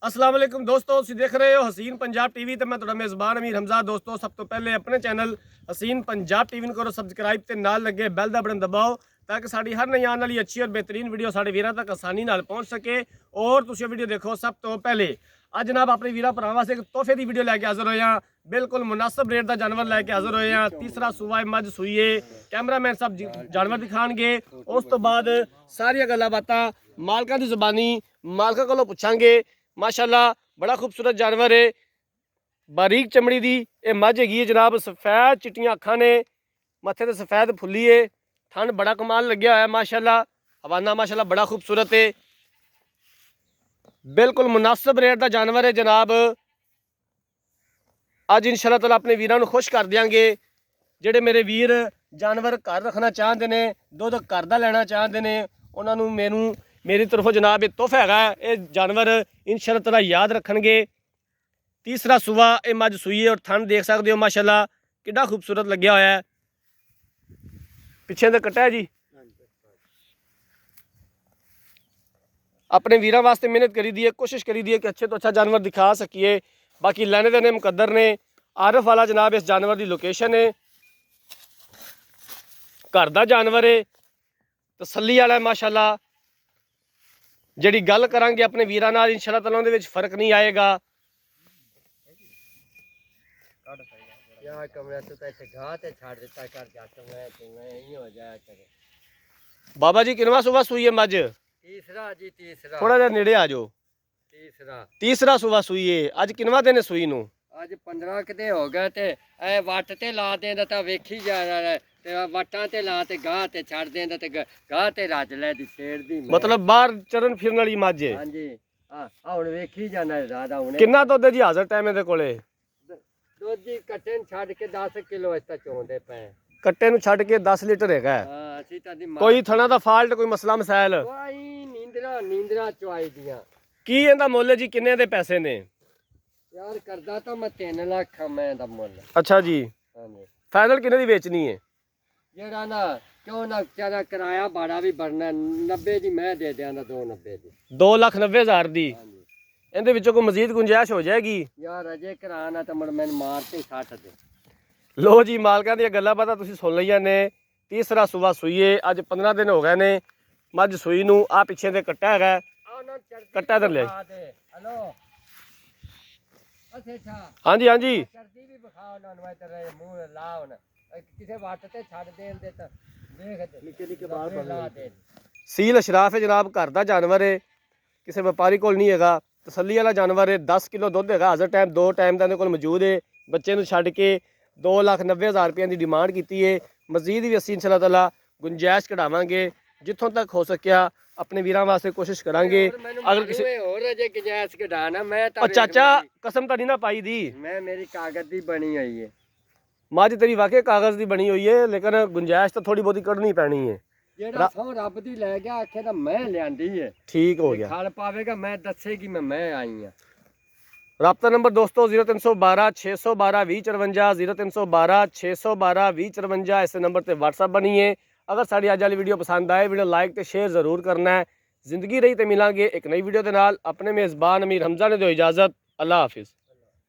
अस्सलाम वालेकुम दोस्तों, तुसीं देख रहे हो हसीन पंजाब टीवी ते मैं तुहाडा मेज़बान अमीर हमजा। दोस्तों सब तो पहले अपने चैनल हसीन पंजाब टीवी करो सब्सक्राइब ते नाल लगे बैल दा बटन दबाओ ताकि साड़ी हर नई आने वाली अच्छी और बेहतरीन वीडियो साढ़े वीरां तक आसानी नाल पहुँच सके और तुसीं वीडियो देखो सब तो पहले। अज जनाब अपने वीरां भरावां वास्ते एक तोहफे की वीडियो लैके हाज़र होए हां, बिल्कुल मुनासिब रेट का जानवर लैके हाज़र होए हां। तीसरा सूआ मझ सूई है, कैमरामैन साहब जानवर दिखाणगे, उस तो बाद सारिया गल्लां बातां मालकां दी ज़बानी मालकां कोलों पुछांगे। माशाअल्लाह बड़ा खूबसूरत जानवर है, बारीक चमड़ी की यह मझ हैगी है जनाब। सफेद चिट्टियां अखां ने, मत्थे ते सफेद फुल्ली है, ठंड बड़ा कमाल लग्या है माशाअल्लाह। हवाना माशाअल्लाह बड़ा खूबसूरत है, बिल्कुल मुनासिब रेट का जानवर है जनाब। अज इंशाअल्लाह ताला अपने वीरां नूं खुश कर देंगे। जेडे मेरे वीर जानवर घर रखना चाहते हैं, दुध घर का लेना चाहते हैं, उन्होंने मेरी तरफों जनाब ये तोहफा है। ये जानवर इंशाअल्लाह ताला याद रखणगे। तीसरा सूआ ये मझ सूई है और थन देख सकते हो माशाअल्लाह कितना खूबसूरत लग्या होया है। पिछे तो कट्टा है जी। अपने वीरां वास्ते मेहनत करी दी है, कोशिश करी दी है कि अच्छे तो अच्छा जानवर दिखा सकिए। बाकी लैने देने मुकद्दर ने। आरफ वाला जनाब इस जानवर की लोकेशन है, घर का जानवर है, तसल्ली वाला है माशाअल्लाह। जिहड़ी गल करांगे अपने वीरां नाल इंशाअल्लाह ताला उहदे विच फर्क नहीं आएगा। बाबा जी किनवा सुबह सूई है मझ? तीसरा जी, तीसरा। थोड़ा जिहा नेड़े आ जाओ। तीसरा सुबह सूई है। अज किनवा दिन है सूई नूं? अज 15 किते हो गए ते ए वट ते ला देंदा तां वेखी जा ते वटां ते ला ते गाह ते छड़ देंदा ते गाह ते रज ले दी छेड़ दी। मतलब बाहर चरण फिरन वाली मझ है। हां जी, हुण वेखी जाना ज्यादा हुणे। किन्ना दुध है जी हाजर टाइम दे कोले? दुध जी कट्टे छड़ के 10 किलो इस ता चोंदे पे। कट्टे नूं छड़ के 10 लीटर हैगा। हां असि तां दी कोई थणा दा फाल्ट, कोई मसला मसाइल? कोई नींदरा चुआई दियां। की इहदा मुੱਲ जी किन्ने दे पैसे ने? यार करदा तो मैं 3 लाख मैं दा मुੱਲ। अच्छा जी, हां जी। फाइनल किन्ने दी बेचनी है? जेड़ा ना क्यों ना बेचारा किराया भाड़ा भी भरना, 90 दी मैं दे दियां 290 दी। 2,90,000 दी। हां जी। इहदे विचों कोई मजीद गुंजाइश हो जाएगी? यार अजे कराना तो मुड़ मैंने मारते 60 दे। लो जी मालकां दी गल्लां बातां तुसीं सुन लईआं ने। तीसरा सूबा सूईए, अज 15 दिन हो गए ने मझ सूई नूं। आ पिछे ते कट्टा हैगा, कट्टा इधर ले। हेलो अच्छा हाँ जी हाँ जी। चर्दी भी बखाओ ना इधर मुंह लाओ ना किसे वाट ते छड़ देन दे ता देख निके निके बाल ला दे। सील अशराफ है जनाब, घर का जानवर है, किसी व्यापारी कोल नहीं हैगा। तसल्ली वाला जानवर है। 10 किलो दुध हैगा हाजर टाइम, 2 टाइम का इहदे कोल मौजूद है। बच्चे नूं छड्ड के 2,90,000 रुपये की डिमांड की है। मजीद भी असीं इंशाअल्लाह ताला गुंजाइश कढ़ावांगे, जिथों तक हो सकिया अपने वीरां वास्ते कोशिश करांगे। अगर किसी और अजे गुंजाइश कढ़ाना मैं और चाचा कसम तो नहीं ना पाई दी? मैं मेरी कागज दी बनी हुई है। मझ तेरी वाकई कागज की बनी हुई है, लेकिन गुंजाइश तो थोड़ी बहुत करनी पैनी है। जेड़ा सौ रब दी ले गया आखे तो मैं लियांदी है। ठीक हो गया। खल पावेगा मैं दसेगी मैं आई हां। राब्ता नंबर दोस्तों 0312 612 2054, 0312 612 2054। इस नंबर पर व्हाट्सअप बनी है। अगर साड़ी अज वाली वीडियो पसंद आए, वीडियो लाइक तो शेयर जरूर करना है। जिंदगी रही तो मिलांगे एक नई वीडियो के नाल। अपने मेज़बान अमीर हमजा ने दो इजाज़त। अल्लाह हाफिज़।